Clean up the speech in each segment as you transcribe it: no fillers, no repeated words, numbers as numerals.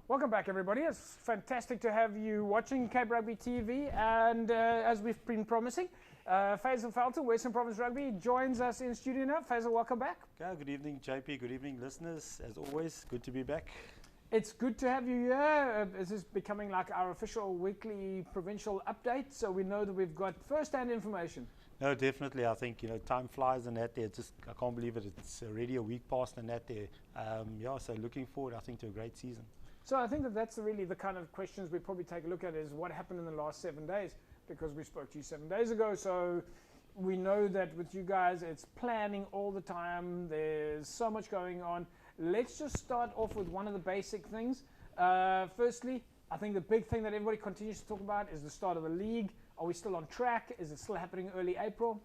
Welcome back, everybody. It's fantastic to have you watching Cape Rugby TV. And as we've been promising, Faizel Felton, Western Province Rugby, joins us in studio now. Faisal, welcome back. Yeah, good evening, JP. Good evening, listeners. As always, good to be back. It's good to have you here. This is becoming like our official weekly provincial update, so we know that we've got first-hand information. No, definitely. I think, time flies and that there. I can't believe it. It's already a week past and that there. So looking forward, I think, to a great season. So I think that's really the kind of questions we probably take a look at is what happened in the last 7 days, because we spoke to you 7 days ago. So we know that with you guys, it's planning all the time. There's so much going on. Let's just start off with one of the basic things. Firstly, I think the big thing that everybody continues to talk about is the start of the league. Are we still on track? Is it still happening early April?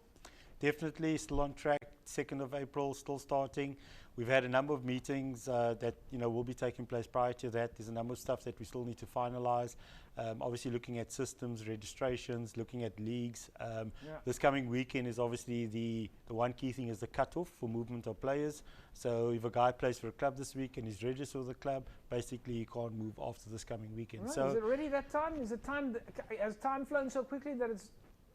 Definitely still on track. 2nd of April, still starting. We've had a number of meetings that will be taking place prior to that. There's a number of stuff that we still need to finalize. Obviously looking at systems, registrations, looking at leagues. This coming weekend is obviously the one key thing is the cutoff for movement of players. So if a guy plays for a club this week and he's registered with the club, basically he can't move after this coming weekend. Right. So is it already that time? Has time flown so quickly that it's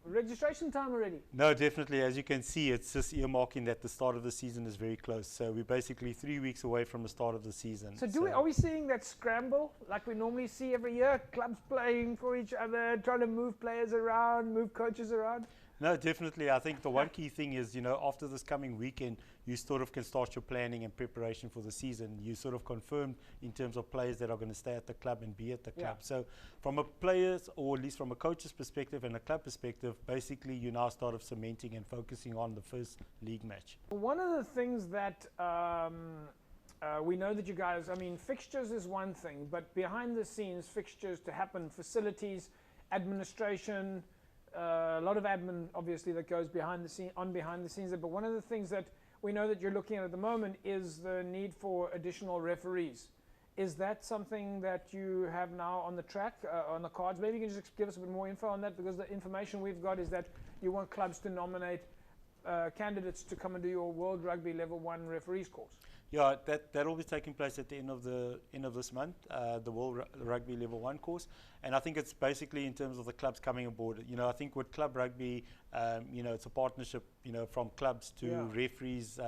registration time already? No, definitely. As you can see, it's just earmarking that the start of the season is very close. So we're basically 3 weeks away from the start of the season. So are we seeing that scramble like we normally see every year? Clubs playing for each other, trying to move players around, move coaches around? No, definitely. I think the one key thing is, after this coming weekend, you sort of can start your planning and preparation for the season. You sort of confirmed in terms of players that are going to stay at the club and be at the club. So from a player's, or at least from a coach's perspective and a club perspective, basically you now start of cementing and focusing on the first league match. One of the things that we know that you guys, fixtures is one thing, but behind the scenes, fixtures to happen, facilities, administration, a lot of admin, obviously, that goes behind the scenes. But one of the things that we know that you're looking at the moment is the need for additional referees. Is that something that you have now on the track, on the cards? Maybe you can just give us a bit more info on that, because the information we've got is that you want clubs to nominate candidates to come and do your World Rugby Level 1 referees course. Yeah, that will be taking place at the end of this month, the World Rugby Level 1 course. And I think it's basically in terms of the clubs coming aboard. I think with club rugby, it's a partnership, from clubs to referees.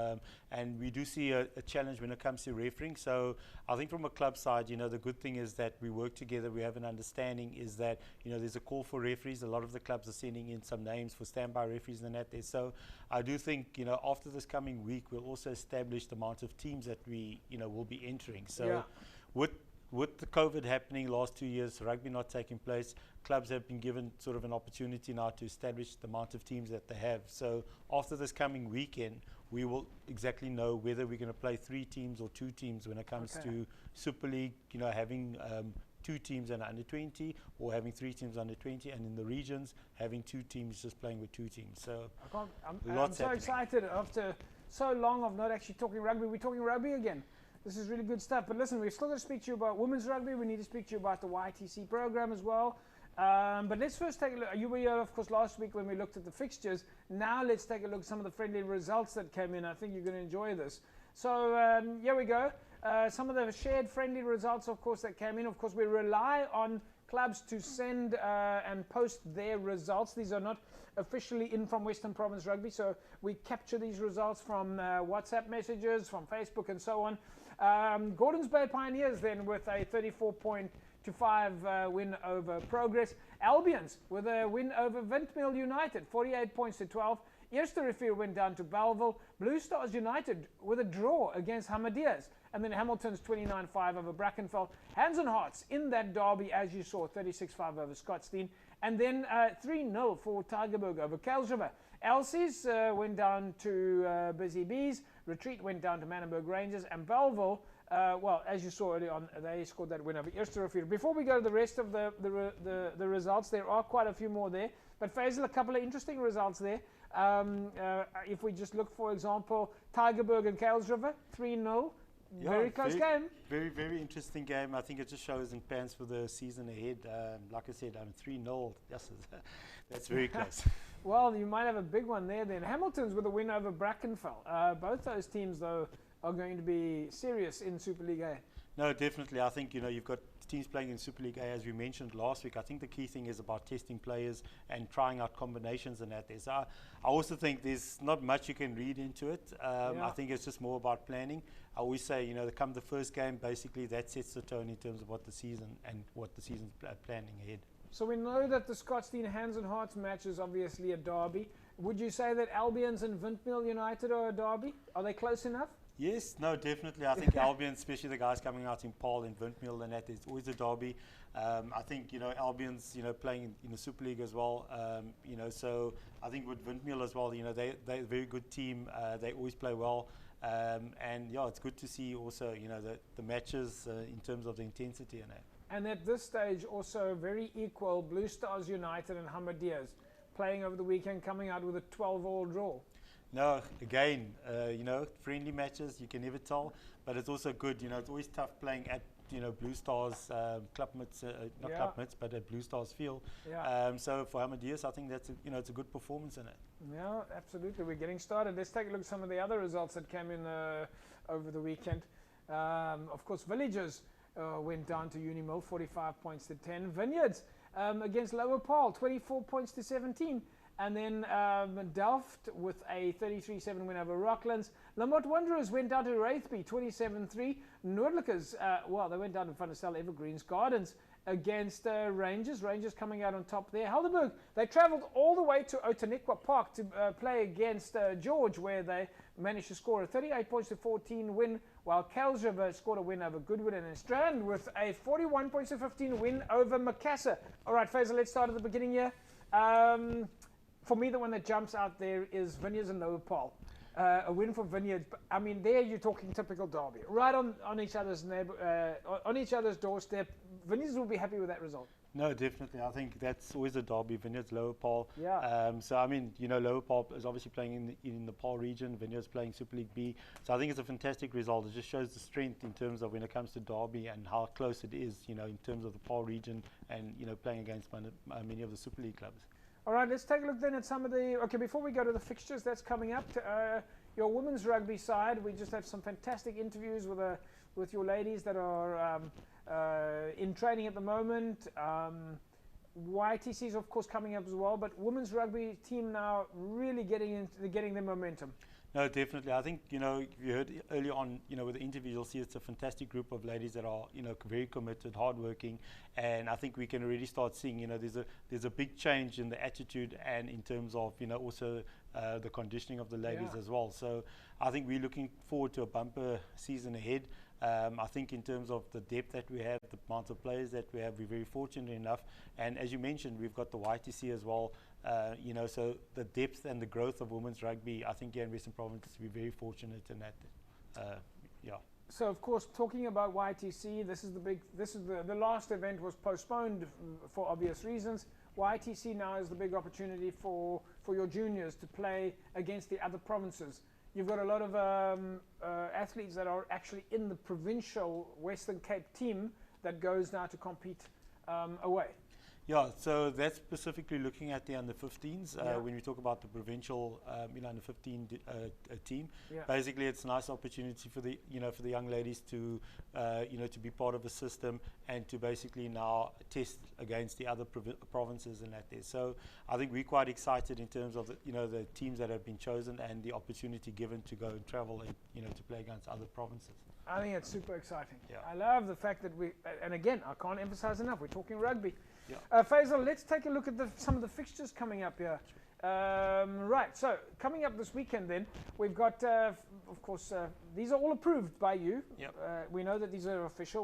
And we do see a challenge when it comes to refereeing. So I think from a club side, the good thing is that we work together. We have an understanding is that, there's a call for referees. A lot of the clubs are sending in some names for standby referees and that there. So I do think, after this coming week, we'll also establish the amount of teams that we, will be entering. So with the COVID happening last 2 years, rugby not taking place, clubs have been given sort of an opportunity now to establish the amount of teams that they have. So after this coming weekend, we will exactly know whether we're going to play 3 teams or 2 teams when it comes to Super League, having 2 teams and under 20, or having 3 teams under 20, and in the regions having 2 teams just playing with 2 teams. So I'm so excited after so long of not actually talking rugby. We're talking rugby again. This is really good stuff. But listen, we've still got to speak to you about women's rugby. We need to speak to you about the YTC program as well. But let's first take a look. You were here, of course, last week when we looked at the fixtures. Now let's take a look at some of the friendly results that came in. I think you're going to enjoy this. So here we go. Some of the shared friendly results, of course, that came in. Of course, we rely on clubs to send and post their results. These are not officially in from Western Province Rugby, so we capture these results from WhatsApp messages, from Facebook, and so on. Gordons Bay Pioneers then with a 34-5 win over Progress. Albions with a win over Windmill United, 48-12. Eersterivier went down to Bellville. Blue Stars United with a draw against Hamadias. And then Hamilton's 29-5 over Brackenfell. Hands and Hearts in that derby, as you saw, 36-5 over Scottsdene. And then 3-0 for Tygerberg over Kuilsriver. Elsie's went down to Busy Bees. Retreat went down to Manenberg Rangers. And Bellville, as you saw earlier on, they scored that win over Eersterivier. Before we go to the rest of the results, there are quite a few more there. But Faizel, a couple of interesting results there. If we just look, for example, Tygerberg and Kuilsriver, 3-0. Very close game. Very, very interesting game. I think it just shows in plans for the season ahead. Like I said, 3-0. That's very close. Well, you might have a big one there then. Hamilton's with a win over Brackenfell. Both those teams, though, are going to be serious in Super League A. No, definitely. I think, you've got teams playing in Super League A, as we mentioned last week. I think the key thing is about testing players and trying out combinations and that. So I also think there's not much you can read into it. I think it's just more about planning. I always say, come the first game, basically that sets the tone in terms of what the season and what the season's planning ahead. So we know that the Scotstoun Hands and Hearts match is obviously a derby. Would you say that Albions and Vintmill United are a derby? Are they close enough? Yes, no, definitely. I think Albion, especially the guys coming out in Paul and Vintmill and that, is always a derby. I think, Albion's, playing in the Super League as well. So I think with Vintmill as well, they're a very good team. They always play well. And yeah, it's good to see also, the matches in terms of the intensity and that. And at this stage, also very equal, Blue Stars United and Hamadias playing over the weekend, coming out with a 12-all draw. No, again, friendly matches, you can never tell, but it's also good. It's always tough playing at, Blue Stars club mitts, not club mitts, but at Blue Stars field. Yeah. So for Hamadias, I think that's it's a good performance in it. Yeah, absolutely. We're getting started. Let's take a look at some of the other results that came in over the weekend. Of course, Villagers went down to Unimil, 45 points to 10. Vineyards against Lower Paarl, 24 points to 17. And then Delft with a 33-7 win over Rocklands. Lamont Wanderers went down to Wraithby, 27-3. Noordlikers, they went down to Van der Stel Evergreens Gardens against Rangers. Rangers coming out on top there. Helderberg, they travelled all the way to Outeniqua Park to play against George, where they managed to score a 38 points to 14 win, while Kelsriver scored a win over Goodwood, and Strand with a 41 points to 15 win over Macassar. All right, Faizel, let's start at the beginning here. For me, the one that jumps out there is Vineyards and Lower Paarl. A win for Vineyards. I mean, there you're talking typical derby, right on each other's on each other's doorstep. Vineyards will be happy with that result. No, definitely. I think that's always a derby. Vineyards, Lower Paarl. Yeah. So I mean, Lower Paarl is obviously playing in the Paarl region. Vineyards playing Super League B. So I think it's a fantastic result. It just shows the strength in terms of when it comes to derby and how close it is. In terms of the Paarl region and playing against many of the Super League clubs. All right, let's take a look then at some of the... Okay, before we go to the fixtures that's coming up, your women's rugby side, we just have some fantastic interviews with your ladies that are in training at the moment. YTC is, of course, coming up as well, but women's rugby team now really getting their momentum. No, definitely. I think, you heard earlier on, with the interview, you'll see it's a fantastic group of ladies that are, very committed, hardworking. And I think we can already start seeing, there's a big change in the attitude and in terms of, also the conditioning of the ladies as well. So I think we're looking forward to a bumper season ahead. I think in terms of the depth that we have, the amount of players that we have, we're very fortunate enough. And as you mentioned, we've got the YTC as well. So the depth and the growth of women's rugby, I think here in Western Province, we're very fortunate in that. So of course, talking about YTC, the last event was postponed for obvious reasons. YTC now is the big opportunity for your juniors to play against the other provinces. You've got a lot of athletes that are actually in the provincial Western Cape team that goes now to compete away. Yeah, so that's specifically looking at the under-15s when we talk about the provincial, under-15 team. Yeah. Basically, it's a nice opportunity for the, for the young ladies to, to be part of a system and to basically now test against the other provinces and that there. So I think we're quite excited in terms of the, the teams that have been chosen and the opportunity given to go and travel and, to play against other provinces. I think it's super exciting. Yeah. I love the fact that and again, I can't emphasize enough, we're talking rugby. Yeah. Faizel, let's take a look at some of the fixtures coming up here. Right, so coming up this weekend then, we've got, of course, these are all approved by you. Yep. We know that these are official.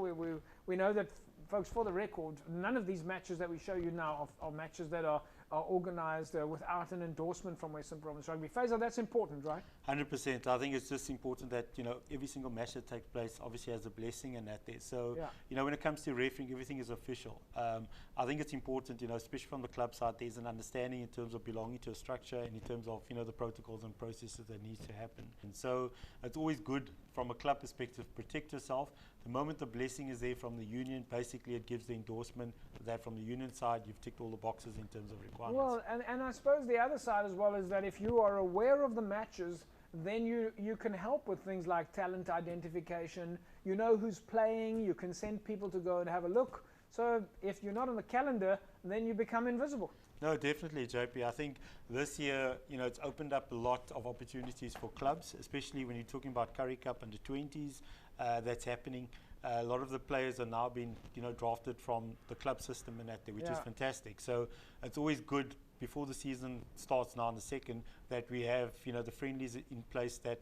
We know that, folks, for the record, none of these matches that we show you now are matches that are organised without an endorsement from Western Province Rugby. Faizel, that's important, right? 100%. I think it's just important that, every single match that takes place obviously has a blessing and that there. So, when it comes to refereeing, everything is official. I think it's important, especially from the club side, there's an understanding in terms of belonging to a structure and in terms of, the protocols and processes that need to happen. And so it's always good from a club perspective, protect yourself. The moment the blessing is there from the union, basically it gives the endorsement that from the union side, you've ticked all the boxes in terms of requirements. Well, and I suppose the other side as well is that if you are aware of the matches then you can help with things like talent identification. You know who's playing, you can send people to go and have a look. So if you're not on the calendar, then you become invisible. No, definitely, JP. I think this year, it's opened up a lot of opportunities for clubs, especially when you're talking about Currie Cup under 20s. That's happening. A lot of the players are now being, drafted from the club system and that, which is fantastic. So it's always good before the season starts now in the second that we have, the friendlies in place that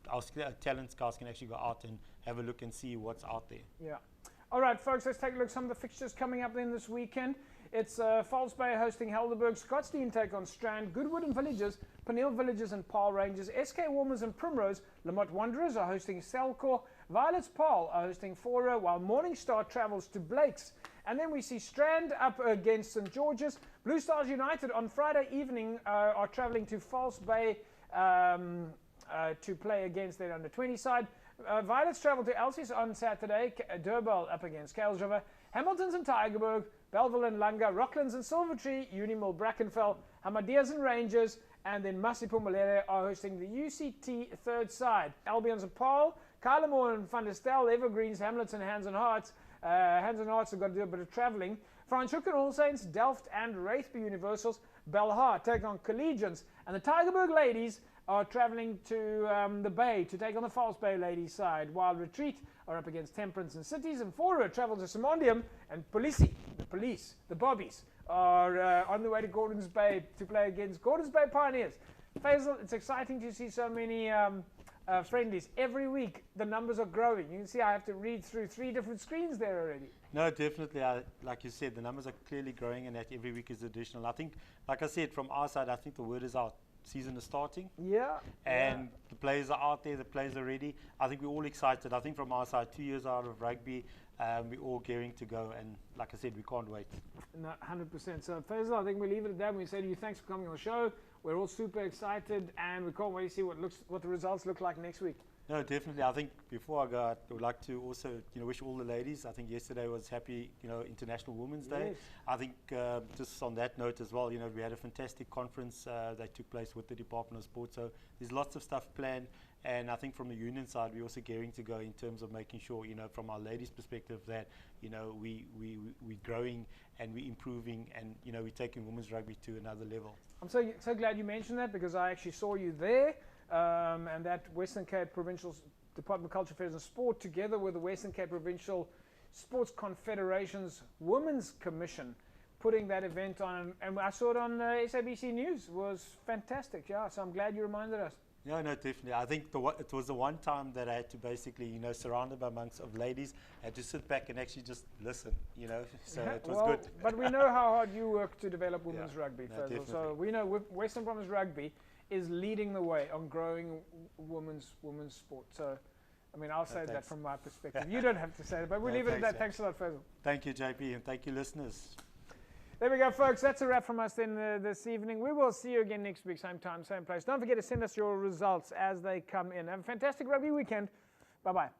our talent scouts can actually go out and have a look and see what's out there. Yeah. All right, folks, let's take a look at some of the fixtures coming up then this weekend. It's False Bay hosting Helderberg, Scottsdene take on Strand, Goodwood and Villages, Peniel Villages and Paarl Rangers, SK Warmers and Primrose, Lamont Wanderers are hosting Selkor, Violets Paarl are hosting Fora, while Morningstar travels to Blake's. And then we see Strand up against St. George's. Blue Stars United on Friday evening are travelling to False Bay to play against their under-20 side. Violets travel to Elsie's on Saturday. Durban up against Kales River. Hamilton's and Tygerberg. Belleville and Lunga. Rocklands and Silvertree. Unimil Brackenfell. Hamadeers and Rangers. And then Masipumalele are hosting the UCT third side. Albion's and Paarl. Kylemore and Van der Stel. Evergreens, Hamlets and Hands and Hearts. Hands and Hearts have got to do a bit of travelling. Franschhoek and All Saints. Delft and Wraithby Universals. Belhar take on Collegians. And the Tygerberg ladies are travelling to the Bay to take on the False Bay ladies side, while Retreat are up against Temperance and Cities, and Fora travel to Simondium, and the Bobbies, are on the way to Gordons Bay to play against Gordons Bay Pioneers. Faizel, it's exciting to see so many friendlies. Every week the numbers are growing. You can see I have to read through 3 different screens there already. No, definitely. Like you said, the numbers are clearly growing, and that every week is additional. I think, like I said, from our side, I think the word is out. Season is starting, and the players are out there, the players are ready. I think we're all excited. I think from our side, 2 years out of rugby, we're all gearing to go, and like I said, we can't wait. No, 100%. So Faizel, I think we leave it at that. We say to you, thanks for coming on the show. We're all super excited, and we can't wait to see what the results look like next week. No, definitely. I think before I go, I would like to also, wish all the ladies. I think yesterday was happy, International Women's Day. Yes. I think just on that note as well, we had a fantastic conference that took place with the Department of Sport. So there's lots of stuff planned, and I think from the union side, we're also gearing to go in terms of making sure, from our ladies' perspective, that we're growing and we're improving, and we're taking women's rugby to another level. I'm so glad you mentioned that, because I actually saw you there. And that Western Cape Provincial Department of Culture, Affairs and Sport, together with the Western Cape Provincial Sports Confederation's Women's Commission, putting that event on. And I saw it on SABC News. It was fantastic, so I'm glad you reminded us. Yeah, no, definitely. I think it was the one time that I had to basically, surrounded by monks of ladies, I had to sit back and actually just listen, so it was good. But we know how hard you work to develop women's rugby, no, so we know Western Province Rugby is leading the way on growing women's sport. So, I mean, I'll say that from my perspective. You don't have to say it, but we'll leave it at that. Thanks a lot, Faizel. Thank you, JP, and thank you, listeners. There we go, folks. That's a wrap from us then this evening. We will see you again next week, same time, same place. Don't forget to send us your results as they come in. Have a fantastic rugby weekend. Bye-bye.